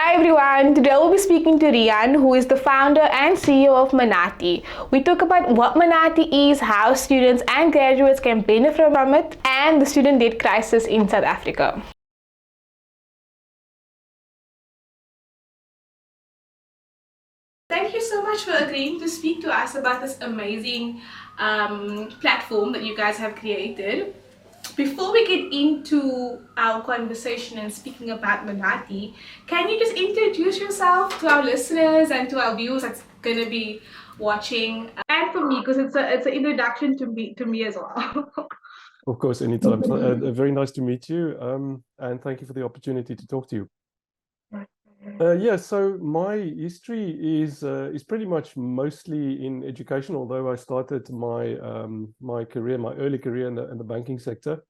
Hi everyone, today we'll be speaking to Riaan, who is the founder and CEO of Manati. We talk about what Manati is, how students and graduates can benefit from it, and the student debt crisis in South Africa. Thank you so much for agreeing to speak to us about this amazing platform that you guys have created. Before we get into our conversation and speaking about Manati, can you just introduce yourself to our listeners and to our viewers that's going to be watching, and for me because it's an introduction to me as well. Of course, anytime. Very nice to meet you, and thank you for the opportunity to talk to you. Yeah, so my history is pretty much mostly in education, although I started my career, my early career in the banking sector.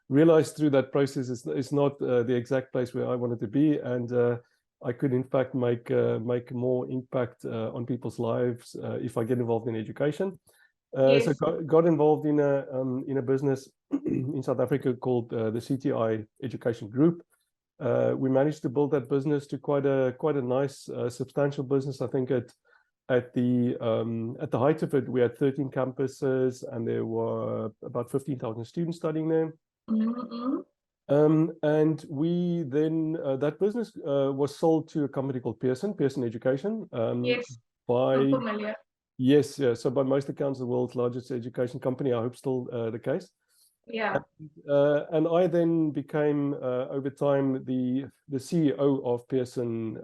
Realized through that process it's not the exact place where I wanted to be, and I could in fact make more impact on people's lives if I get involved in education. Yes. So got involved in a business in South Africa called the CTI Education Group. We managed to build that business to quite a nice substantial business. I think at the height of it, we had 13 campuses and there were about 15,000 students studying there. Mm-hmm. And we then that business was sold to a company called Pearson Education. Yes, by I'm familiar. Yes, yeah. So by most accounts, the world's largest education company. I hope still the case. Yeah. And I then became over time the CEO of Pearson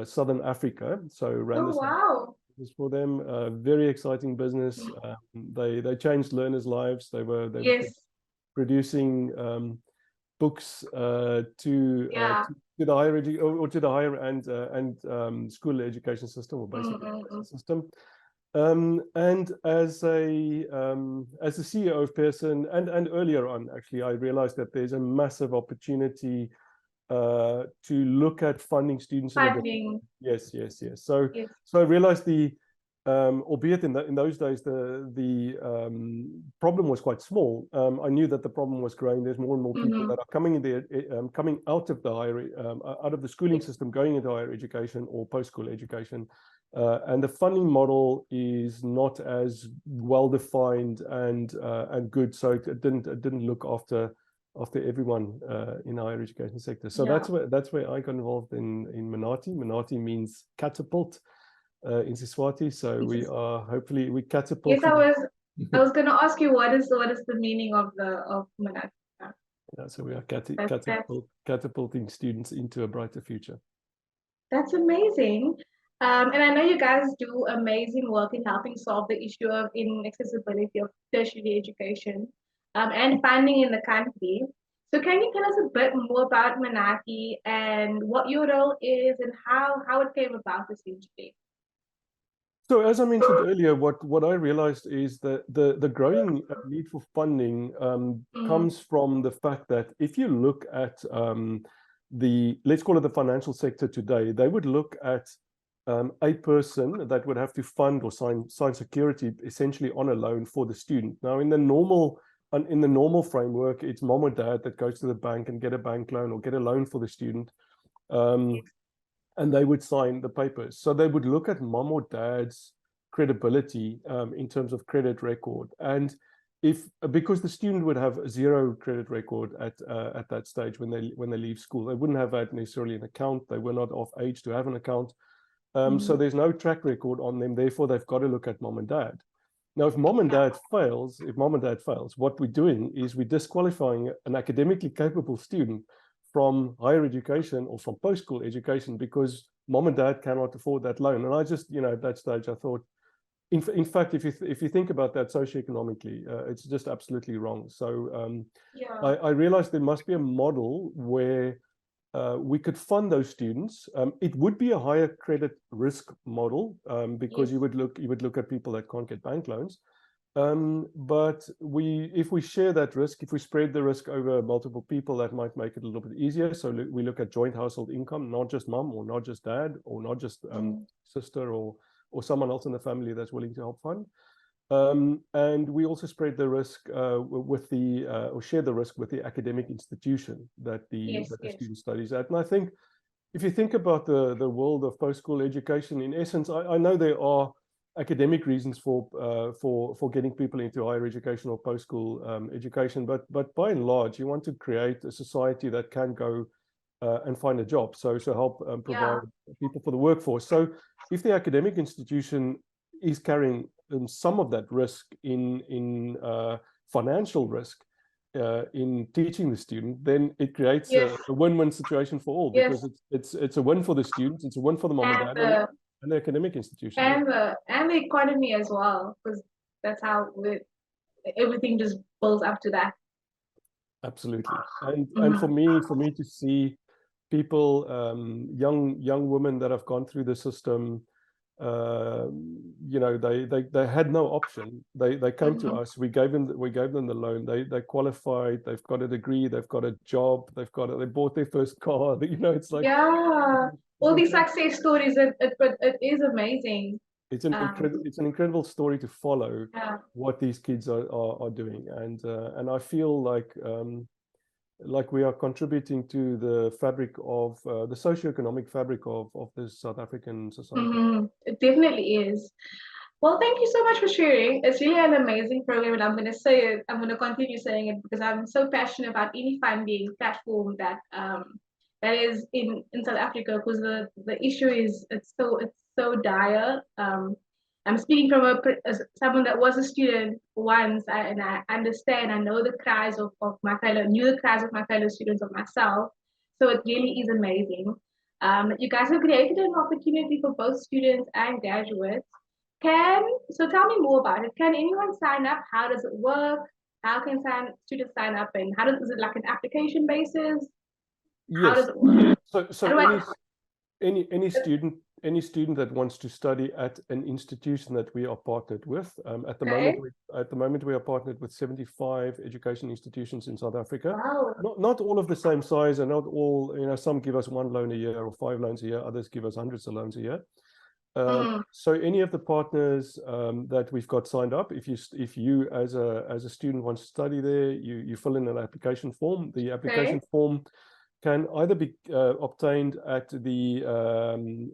Southern Africa. So ran this business for them. Very exciting business. They changed learners' lives. They were producing books to the higher or to the higher and school education system or basic education system. And as the CEO of Pearson and earlier on, actually, I realized that there's a massive opportunity to look at funding students in a different. Yes. So I realized albeit in those days the problem was quite small. I knew that the problem was growing. There's more and more people that are coming in there, coming out of the higher out of the schooling system, going into higher education or post-school education. And the funding model is not as well defined and good, so it didn't look after everyone in the higher education sector. So that's where I got involved in Manati. Manati means catapult in Siswati. So we catapult. Yes, I was going to ask you what is the meaning of Manati. Yeah, so we are catapulting students into a brighter future. That's amazing. And I know you guys do amazing work in helping solve the issue of inaccessibility of tertiary education and funding in the country. So can you tell us a bit more about Manati and what your role is and how it came about essentially? So as I mentioned earlier, what I realized is that the growing need for funding comes from the fact that if you look at let's call it the financial sector today, they would look at a person that would have to fund or sign security essentially on a loan for the student. Now in the normal framework, it's mom or dad that goes to the bank and get a bank loan or get a loan for the student. And they would sign the papers. So they would look at mom or dad's credibility in terms of credit record. And because the student would have zero credit record at that stage when they leave school, they wouldn't have had necessarily an account. They were not of age to have an account. So there's no track record on them. Therefore, they've got to look at mom and dad. Now, if mom and dad fails, what we're doing is we're disqualifying an academically capable student from higher education or from post-school education because mom and dad cannot afford that loan. And I just, at that stage, I thought, in fact, if you think about that socioeconomically, it's just absolutely wrong. So I realized there must be a model where we could fund those students. It would be a higher credit risk model because you would look at people that can't get bank loans. But if we share that risk, if we spread the risk over multiple people, that might make it a little bit easier. So we look at joint household income, not just mom or not just dad or not just sister or someone else in the family that's willing to help fund. And we also spread the risk with the or share the risk with the academic institution that the Yes, yes. student studies at. And I think if you think about the world of post-school education, in essence, I know there are academic reasons for getting people into higher education or post-school education, but by and large, you want to create a society that can go and find a job. So help provide people for the workforce. So if the academic institution is carrying some of that risk in financial risk in teaching the student, then it creates Yes, a win-win situation for all, yes. because it's a win for the students, it's a win for the mom and And dad, the and the academic institution. Yeah, and the economy as well, because that's how everything just builds up to that. absolutely. And Mhm. for me to see people, young women that have gone through the system, you know, they had no option. They came to Mhm. us. We gave them the loan. They qualified. They've got a degree. They've got a job. They bought their first car. You know, it's like Yeah, it's all these incredible. success stories. It is amazing. It's an incredible story to follow Yeah. what these kids are doing, and I feel like we are contributing to the fabric of the socioeconomic fabric of the South African society. It definitely is. Well, thank you so much for sharing. It's really an amazing program, and I'm going to say it. I'm going to continue saying it because I'm so passionate about any funding platform that is in South Africa. Because the issue is it's so dire. I'm speaking from as someone that was a student once, and I understand. I know the cries of my fellow, knew the cries of my fellow students, of myself. So it really is amazing. You guys have created an opportunity for both students and graduates. So tell me more about it. Can anyone sign up? How does it work? How can students sign up, and is it like an application basis? How does Yes. it work? So How do I? any student that wants to study at an institution that we are partnered with, Okay. at the moment we are partnered with 75 education institutions in South Africa. Wow. Not all of the same size, and not all, you know, some give us 1 loan a year or 5 loans a year, others give us hundreds of loans a year. Mm-hmm. So any of the partners that we've got signed up, if you as a student wants to study there, you fill in an application form. The application Okay. form can either be obtained at the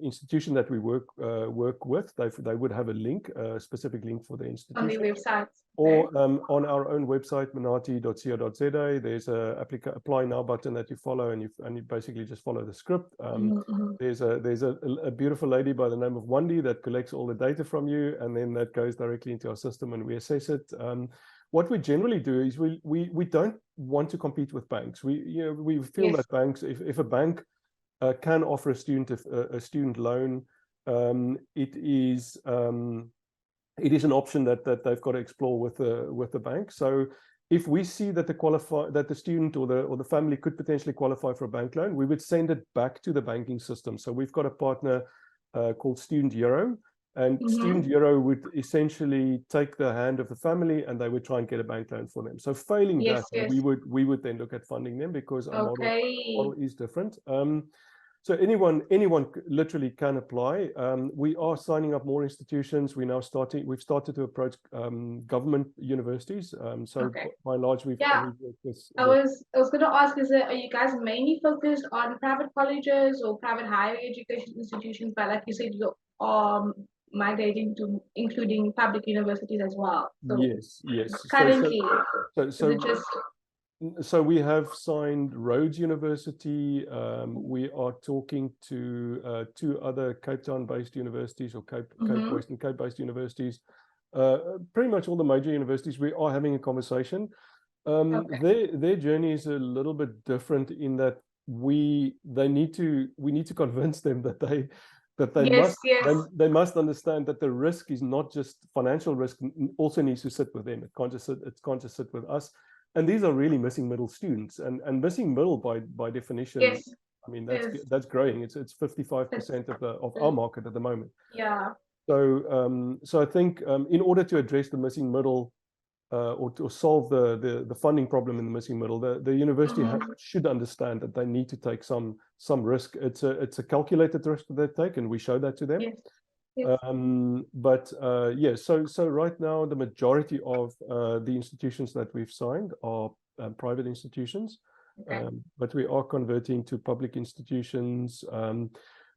institution that we work with. They would have a link, a specific link for the On the institution, website. Okay. or on our own website, manati.co.za. There's a apply now button that you follow, and you basically just follow the script. Mm-hmm. There's a beautiful lady by the name of Wendy that collects all the data from you, and then that goes directly into our system and we assess it. What we generally do is we don't want to compete with banks. We feel Yes. that banks, if a bank can offer a student a student loan, it is an option that they've got to explore with the bank. So if we see that the student or the family could potentially qualify for a bank loan, we would send it back to the banking system. So we've got a partner called Student Euro, and Student Mm-hmm. Euro would essentially take the hand of the family and they would try and get a bank loan for them. So failing that, Yes. Yes. we would then look at funding them, because our Okay. model is different. So anyone literally can apply. We are signing up more institutions. We've started to approach government universities. So Okay. by and large, Yeah. we've worked with I was gonna ask, are you guys mainly focused on private colleges or private higher education institutions? But like you said, you're migrating to including public universities as well. So yes. currently, So is it so just So we have signed Rhodes University. We are talking to 2 other Cape Town-based universities, or mm-hmm. Western Cape-based universities. Pretty much all the major universities. We are having a conversation. Okay. Their journey is a little bit different in that we need to convince them that Yes, yes, they must understand that the risk is not just financial risk, also needs to sit with them. It can't just sit with us. And these are really missing middle students, and missing middle by definition, yes, I mean, is that's growing. It's it's 55% of our is market at the moment. yeah. So I think in order to address the missing middle, or to solve the funding problem in the missing middle, the university Mm-hmm. should understand that they need to take some risk. It's a calculated risk that they take, and we show that to them. Yes. Yes. But yeah, so right now the majority of the institutions that we've signed are private institutions, Okay. but we are converting to public institutions.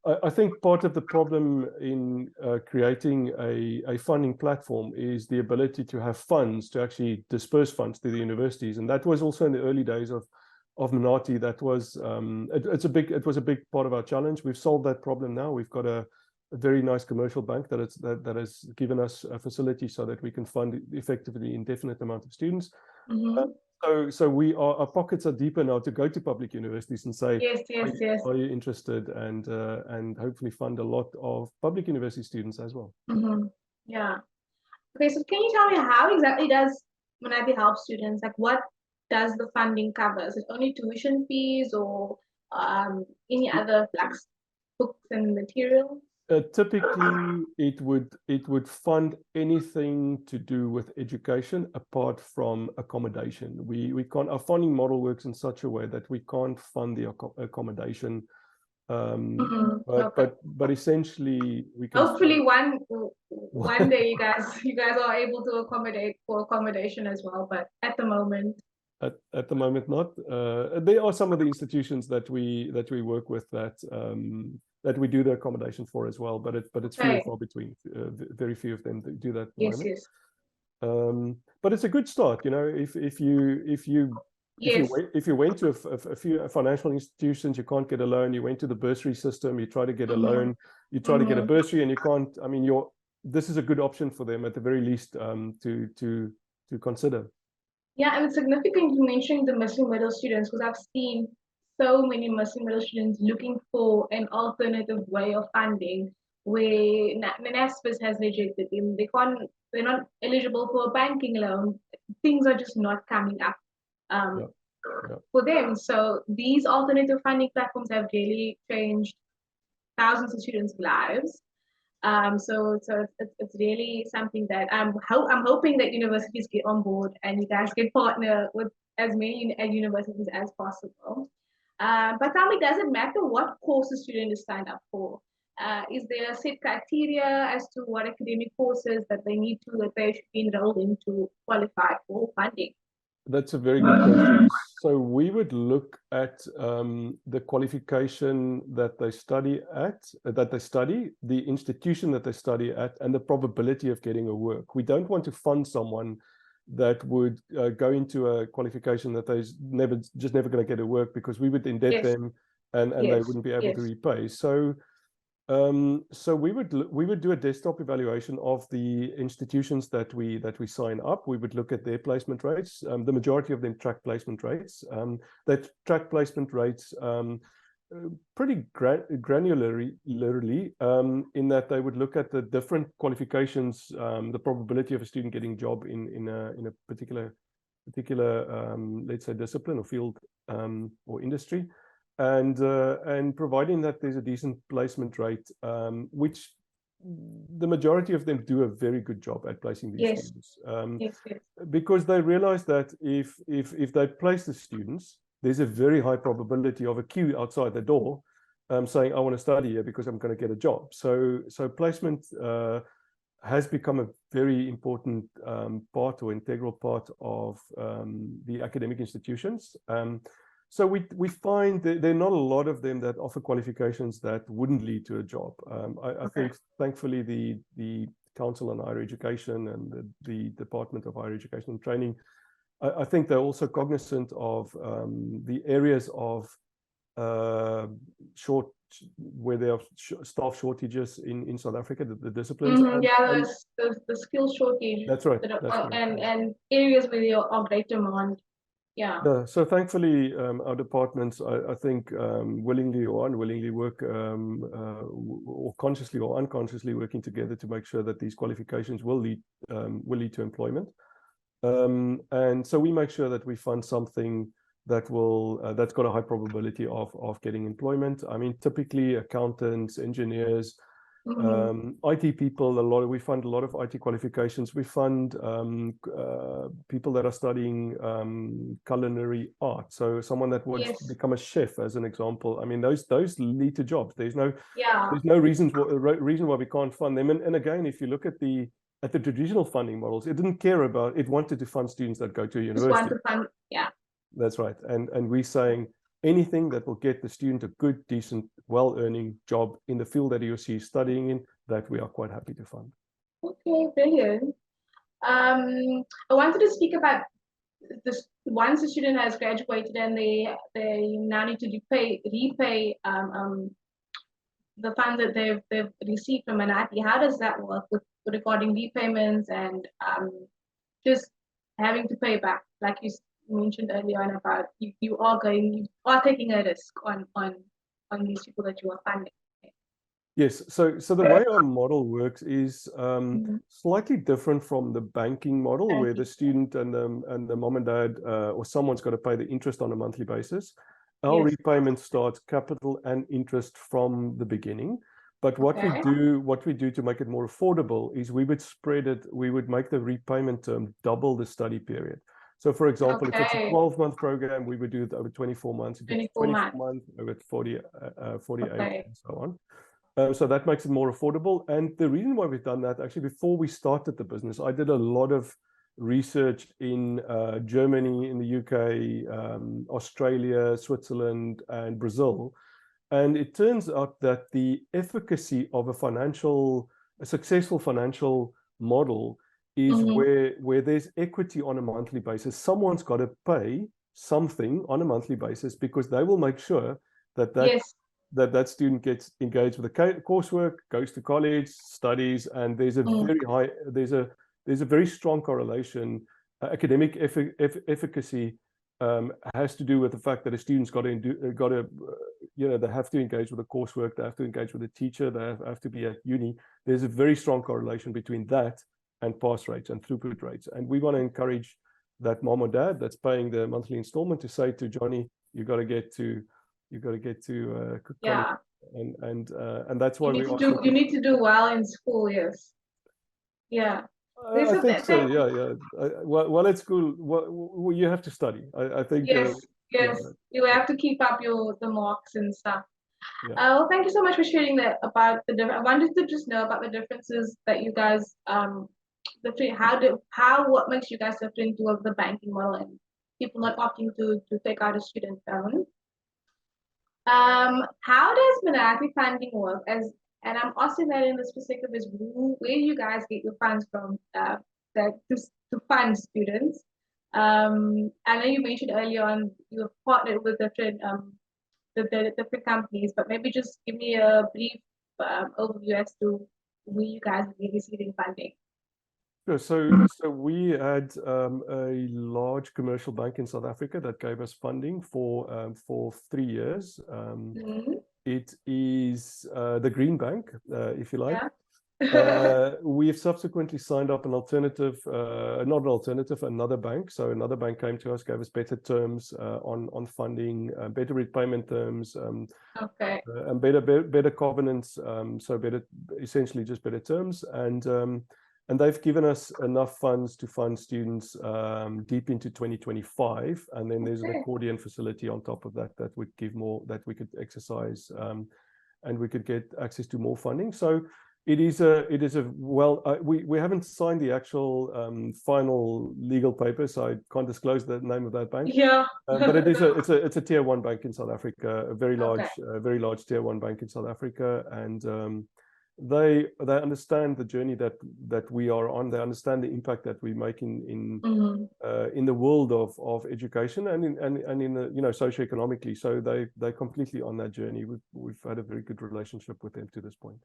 I think part of the problem in creating a funding platform is the ability to have funds to actually disperse funds to the universities, and that was also in the early days of Manati. That was it was a big part of our challenge. We've solved that problem now. We've got a very nice commercial bank that has given us a facility so that we can fund effectively indefinite amount of students. Mm-hmm. So our pockets are deeper now to go to public universities and say, Yes, yes, yes. are you interested, and hopefully fund a lot of public university students as well. Mm-hmm. Yeah. Okay, so can you tell me how exactly does Manati help students? Like, what does the funding cover? Is it only tuition fees or any other like books and materials? Typically, it would fund anything to do with education apart from accommodation. We can't. Our funding model works in such a way that we can't fund the accommodation. Okay. But essentially, we can Hopefully, fund. one day you guys are able to accommodate for accommodation as well. But at the moment, At the moment, not. There are some of the institutions that we work with that we do the accommodation for as well, but it's few and okay. far between. Very few of them that do that at the Yes, moment. yes, But it's a good start, you know. yes. If you went to a few financial institutions, you can't get a loan. You went to the bursary system, you try to get a Mm-hmm. loan, you try to get a Mm-hmm. bursary, and you can't. I mean, this is a good option for them at the very least to consider. Yeah, and it's significant you mentioning the Muslim middle students because I've seen so many Muslim middle students looking for an alternative way of funding where NASFIS has rejected them. They're not eligible for a banking loan. Things are just not coming up Yeah, um, yeah. for them. So these alternative funding platforms have really changed thousands of students' lives. So it's really something that I'm hoping that universities get on board and you guys can partner with as many universities as possible. But tell me, does it matter what course a student is signed up for? Is there a set criteria as to what academic courses that they should be enrolled in to qualify for funding? That's a very good question. So we would look at the qualification that they study the institution that they study at, and the probability of getting a work. We don't want to fund someone that would go into a qualification that they're never going to get a work, because we would indebt Yes, them, and they yes, wouldn't be able to yes. repay. So we would do a desktop evaluation of the institutions that we sign up. We would look at their placement rates. The majority of them track placement rates. That track placement rates pretty granularly, in that they would look at the different qualifications, the probability of a student getting a job in a particular let's say discipline or field, or industry. And providing that there's a decent placement rate, which the majority of them do a very good job at placing these Yes, students, yes, yes. because they realize that if they place the students, there's a very high probability of a queue outside the door, saying, I want to study here because I'm going to get a job. So placement has become a very important part or integral part of the academic institutions. So we find that there are not a lot of them that offer qualifications that wouldn't lead to a job. I think, thankfully, the Council on Higher Education and the Department of Higher Education and Training, I think they're also cognizant of the areas of where there are staff shortages in South Africa, the disciplines. Yeah, the skill shortage That's right. That's right. and areas where there are great demand. Yeah. Yeah, so thankfully, our departments, I think, willingly or unwillingly work, or consciously or unconsciously working together to make sure that these qualifications will lead to employment. And so we make sure that we fund something that's got a high probability of getting employment. I mean, typically accountants, engineers, IT people, we fund a lot of IT qualifications. We fund people that are studying culinary art. So someone that wants to become a chef, as an example. I mean, those lead to jobs. There's no reason why we can't fund them. And again, if you look at the traditional funding models, it didn't care about, it wanted to fund students that go to a university. Just want to fund, yeah. That's right. And we're saying anything that will get the student a good, decent, well-earning job in the field that he or she is studying in, that we are quite happy to fund. Okay, brilliant. I wanted to speak about this. Once a student has graduated and they now need to repay the funds that they've received from Manati. How does that work with regarding repayments and just having to pay back, like you mentioned earlier on about you are taking a risk on these people that you are funding. Yes, so the way our model works is slightly different from the banking model, where the student and the mom and dad or someone's got to pay the interest on a monthly basis. Our repayment starts capital and interest from the beginning. But what we do to make it more affordable is we would spread it. We would make the repayment term double the study period. So, for example, if it's a 12-month program, we would do it over 24 months. If it's 24 months, over 48, and so on. So that makes it more affordable. And the reason why we've done that, actually, before we started the business, I did a lot of research in Germany, in the UK, Australia, Switzerland, and Brazil. And it turns out that the efficacy of a successful financial model is where there's equity on a monthly basis. Someone's got to pay something on a monthly basis, because they will make sure that student gets engaged with the coursework, goes to college, studies, and there's a very strong correlation. Academic efficacy has to do with the fact that a student's they have to engage with the coursework, they have to engage with the teacher, they have to be at uni. There's a very strong correlation between that and pass rates and throughput rates. And we want to encourage that mom or dad that's paying the monthly installment to say to Johnny, you got to get to college. And that's why you need to do well in school. I think so. Well, at school, you have to study. I think. You have to keep up the marks and stuff. Well, thank you so much for sharing that about the different. I wanted to just know about the differences that you guys what makes you guys different to the banking model and people not opting to take out a student loan. How does Manati funding work? And I'm asking that in the specific is where you guys get your funds from to fund students. I know you mentioned earlier on you have partnered with different different companies, but maybe just give me a brief overview as to where you guys are receiving funding. Sure. So we had a large commercial bank in South Africa that gave us funding for 3 years. It is the Green Bank, if you like. We've subsequently signed up another bank. So another bank came to us, gave us better terms on funding, better repayment terms, and better covenants. So essentially just better terms. And they've given us enough funds to fund students deep into 2025. And then there's an accordion facility on top of that would give more, that we could exercise, and we could get access to more funding. So we haven't signed the actual final legal paper, so I can't disclose the name of that bank. But it's a tier 1 bank in South Africa, a very large tier 1 bank in South Africa. And they understand the journey that we are on. They understand the impact that we make in the world of education and in the, socioeconomically. So they're completely on that journey. We've had a very good relationship with them to this point.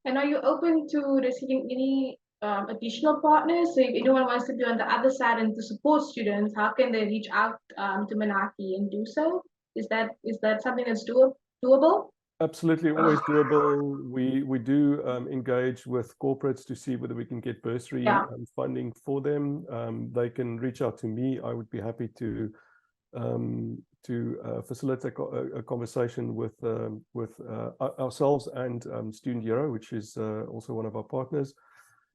And are you open to receiving any additional partners? So if anyone wants to be on the other side and to support students, how can they reach out to Manati and do so? Is that something that's doable? Absolutely, always doable. We do engage with corporates to see whether we can get bursary funding for them. They can reach out to me. I would be happy to facilitate a conversation with ourselves and Student Hero, which is also one of our partners.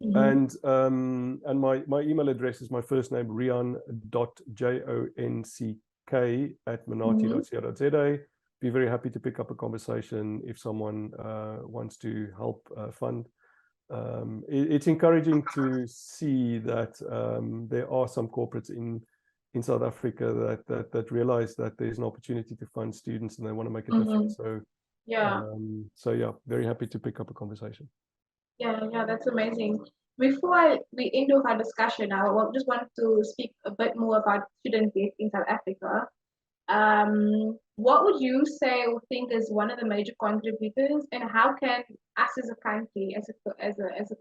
And my email address is my first name, rian.jonck@manati.co.za. Be very happy to pick up a conversation if someone wants to help fund. It's encouraging to see that there are some corporates in South Africa that realize that there's an opportunity to fund students and they want to make a difference. So yeah. Yeah, very happy to pick up a conversation. Yeah, that's amazing. Before we end off our discussion, I just wanted to speak a bit more about student debt in South Africa. What would you say or think is one of the major contributors, and how can us as a country, as a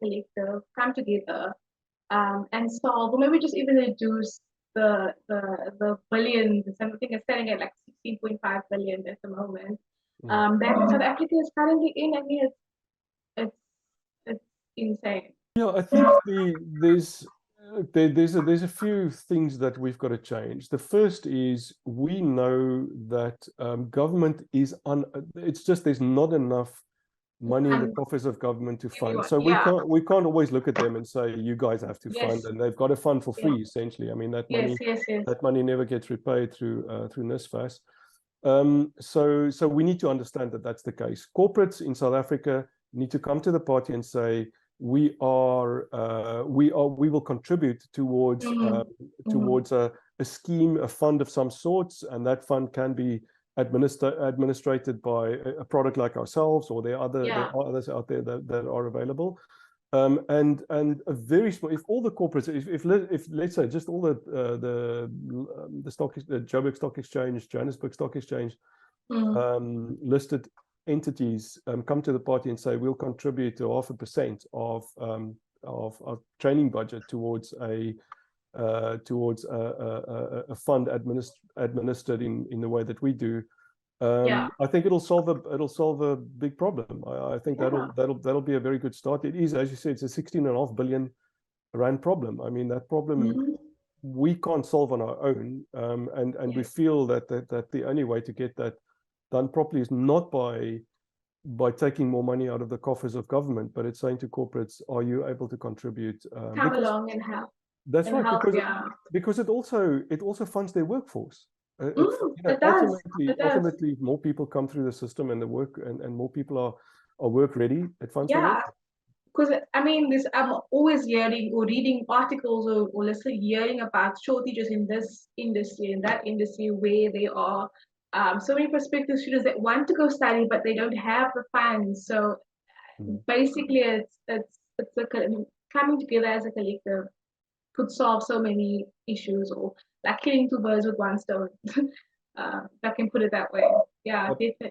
collective, come together and solve, or maybe just even reduce the billions? Something is standing at like 16.5 billion at the moment. That South Africa is currently in. I mean, it's it's insane. Yeah, I think there's a few things that we've got to change. The first is we know that government is it's just there's not enough money in the coffers of government to fund. So we can't always look at them and say you guys have to fund, and they've got to fund for free essentially. I mean that money never gets repaid through NSFAS. So we need to understand that that's the case. Corporates in South Africa need to come to the party and say we will contribute towards a scheme, a fund of some sorts, and that fund can be administrated by a product like ourselves, or there are others out there that are available. And a very small, if all the corporates, if let's say just all the Joburg Stock Exchange, Johannesburg Stock Exchange, listed entities come to the party and say we'll contribute to 0.5% of training budget towards a fund administered in the way that we do. I think it'll solve a big problem. I think that'll be a very good start. It is, as you said, it's a 16.5 billion rand problem. I mean, that problem we can't solve on our own, and we feel that the only way to get that done properly is not by taking more money out of the coffers of government, but it's saying to corporates, are you able to contribute? Come along and help. That's right, because it also funds their workforce. Ultimately, more people come through the system and the work, and more people are work ready. It funds their work. Because I mean, I'm always hearing or reading articles or listening, hearing about shortages in this industry and that industry, where there are so many prospective students that want to go study but they don't have the funds. So basically, it's coming together as a collective could solve so many issues, or like killing two birds with one stone. I can put it that way. Yeah, definitely.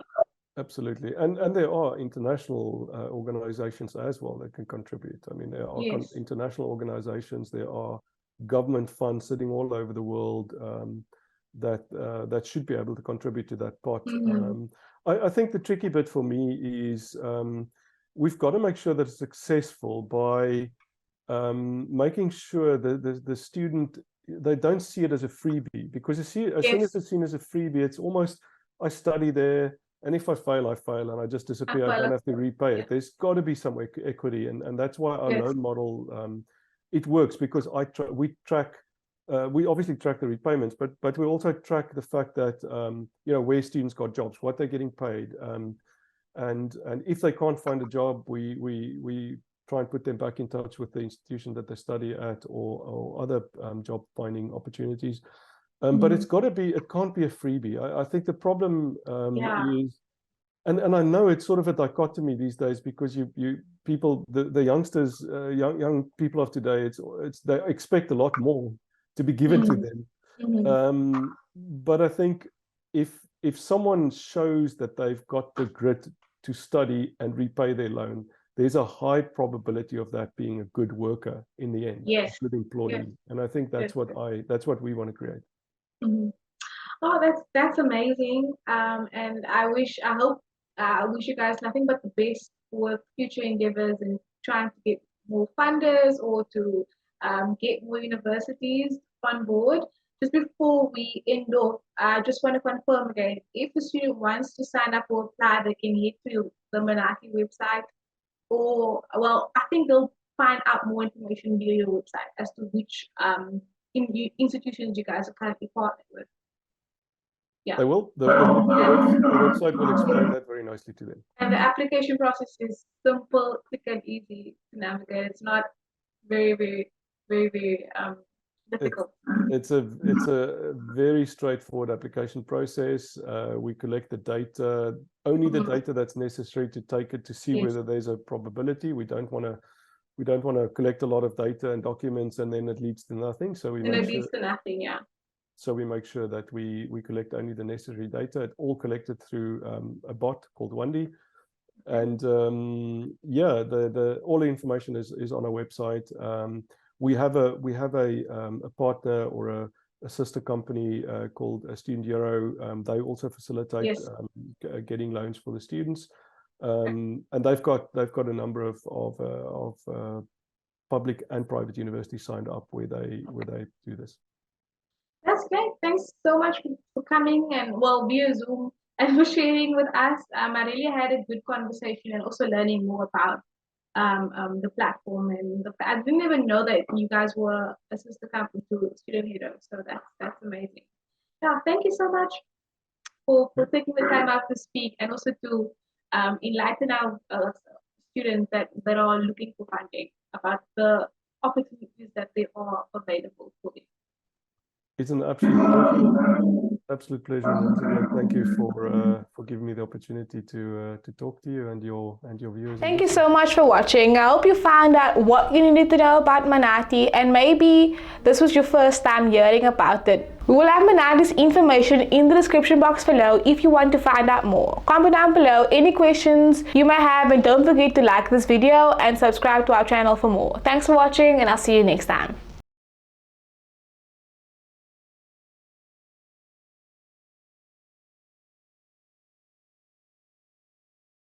Absolutely, and there are international organizations as well that can contribute. I mean, there are international organizations, there are government funds sitting all over the world that should be able to contribute to that pot. I think the tricky bit for me is we've got to make sure that it's successful by making sure that the student, they don't see it as a freebie, because as soon as it's seen as a freebie, it's almost, I study there, and if I fail, I fail, and I just disappear. I don't have to repay it. There's got to be some equity, and that's why our loan model it works, because we obviously track the repayments, but we also track the fact that where students got jobs, what they're getting paid, and if they can't find a job, we try and put them back in touch with the institution that they study at, or other job finding opportunities. But it can't be a freebie. I think the problem is, and I know it's sort of a dichotomy these days, because the youngsters, young people of today, they expect a lot more to be given to them. But I think if someone shows that they've got the grit to study and repay their loan, there's a high probability of that being a good worker in the end, a good employee. And I think that's what we want to create. Oh, that's amazing. And I wish you guys nothing but the best for future endeavors and trying to get more funders, or to get more universities on board. just before we end off, I just want to confirm again, if the student wants to sign up or apply, they can head to the Manati website, or, well, I think they'll find out more information via your website as to which institutions you guys are currently partnered with. Yeah. They will. The website will explain that very nicely to them. And the application process is simple, quick, and easy to navigate. It's not very, very, very, very difficult. It's a very straightforward application process. We collect the data, only the data that's necessary to take it to see whether there's a probability. We don't want to collect a lot of data and documents and then it leads to nothing. So we make sure, yeah. So we make sure that we collect only the necessary data. It's all collected through a bot called Wandi. And yeah, all the information is on our website. We have a partner or a sister company called Student Hero. They also facilitate getting loans for the students, and they've got a number of public and private universities signed up where they do this. That's great. Thanks so much for coming and via Zoom and for sharing with us. I really had a good conversation and also learning more about the platform, and I didn't even know that you guys were a sister company to Student Hero. So that's amazing. Yeah, thank you so much for taking the time out to speak and also to enlighten our students that are looking for funding about the opportunities that they are available for them. It's an absolute pleasure. And once again, thank you for giving me the opportunity to talk to you and your viewers. Thank you so much for watching. I hope you found out what you needed to know about Manati, and maybe this was your first time hearing about it. We will have Manati's information in the description box below if you want to find out more. Comment down below any questions you may have, and don't forget to like this video and subscribe to our channel for more. Thanks for watching, and I'll see you next time.